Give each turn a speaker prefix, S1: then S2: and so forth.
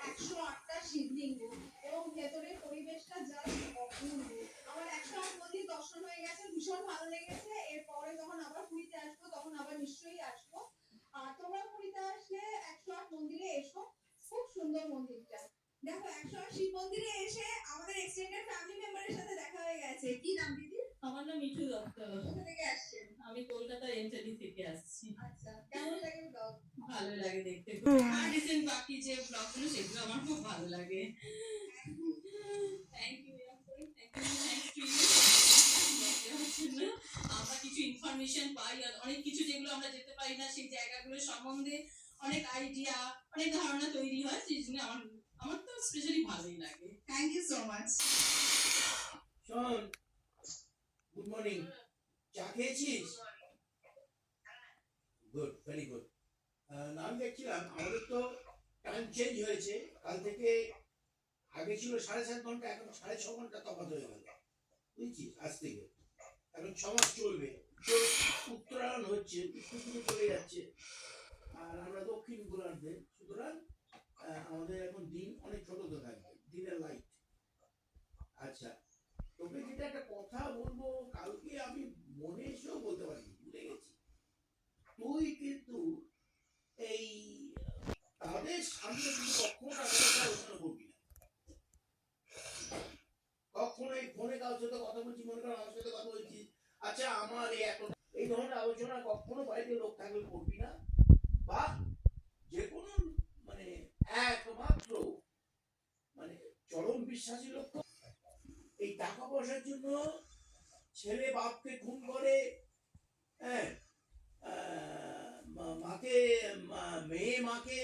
S1: 108টা শিবলিঙ্গ এবং ভেতরের পরিবেশটা জাস্ট অপূর্ব। আমার 108 মন্দির দর্শন হয়ে গেছে, ভীষণ ভালো লেগেছে। এরপরে যখন আবার পুরীতে আসবো তখন আবার নিশ্চয়ই আসবো। আর তোমরা পুরীতে আসলে 108 মন্দিরে এসো, খুব সুন্দর মন্দিরটা। দেখো 108 শিব মন্দিরে এসে আমাদের এক্সটেন্ডেড ফ্যামিলি মেম্বারের সাথে দেখা হয়ে গেছে। কি নাম দিদি?
S2: আমার নাম মিঠু দত্ত।
S1: কোথা থেকে আসছেন?
S2: আমি কলকাতা এনটালি থেকে আসছি।
S1: আচ্ছা, কেমন লাগে ব্লগ?
S2: ভালো লাগে দেখতে। আর রিসেন্ট বাকি যে ব্লগগুলো সেগুলো আমার খুব ভালো লাগে। Thank you. আমরা কিছু ইনফরমেশন পাই, আর অনেক কিছু যেগুলো আমরা যেতে পারি না সেই জায়গাগুলো সম্বন্ধে অনেক আইডিয়া, অনেক ধারণা তৈরি হয়, সেই জন্য আমার তো স্পেশালি ভালোই লাগে।
S1: Thank you so much.
S3: শোন, গুড মর্নিং। চা খেয়েছিস? Good, very good. আমি দেখছিলাম আমাদের তো টাইম চেঞ্জ হয়েছে। কাল থেকে আগে ছিল 7.5 ঘন্টা, এখন 6.5 ঘন্টা তফাৎ হয়ে গেল, বুঝছিস? আজ থেকে এখন 6 মাস চলবে। তো উত্তরায়ণ হচ্ছে, উত্তর দিকে চলে যাচ্ছে, আর আমরা দক্ষিণ গোলার্ধে। সুতরাং আমাদের এখন দিন অনেক ছোটতে থাকবে, দিনের লাইট। আচ্ছা, তোকে যেটা একটা কথা বলবো, কালকে আমি মনে এসেও বলতে পারিনি, ভুলে গেছি। তুই কিন্তু এই তাদের সামনে তুই কখনো কথা আলোচনা করবি না। কখনো এই ফোনে কারোর সাথে কথা বলছি, মনে কর আমার সাথে কথা বলছি, আচ্ছা আমার এই ধরনের আলোচনা কখনো বাড়িতে লোক থাকলে করবি না। বা যে কোনো মানে একমাত্র মানে চরম বিশ্বাসী লোক এই টাকা পয়সার জন্য ছেলে বাপকে খুন করে, হ্যাঁ, মাকে মেয়ে মাকে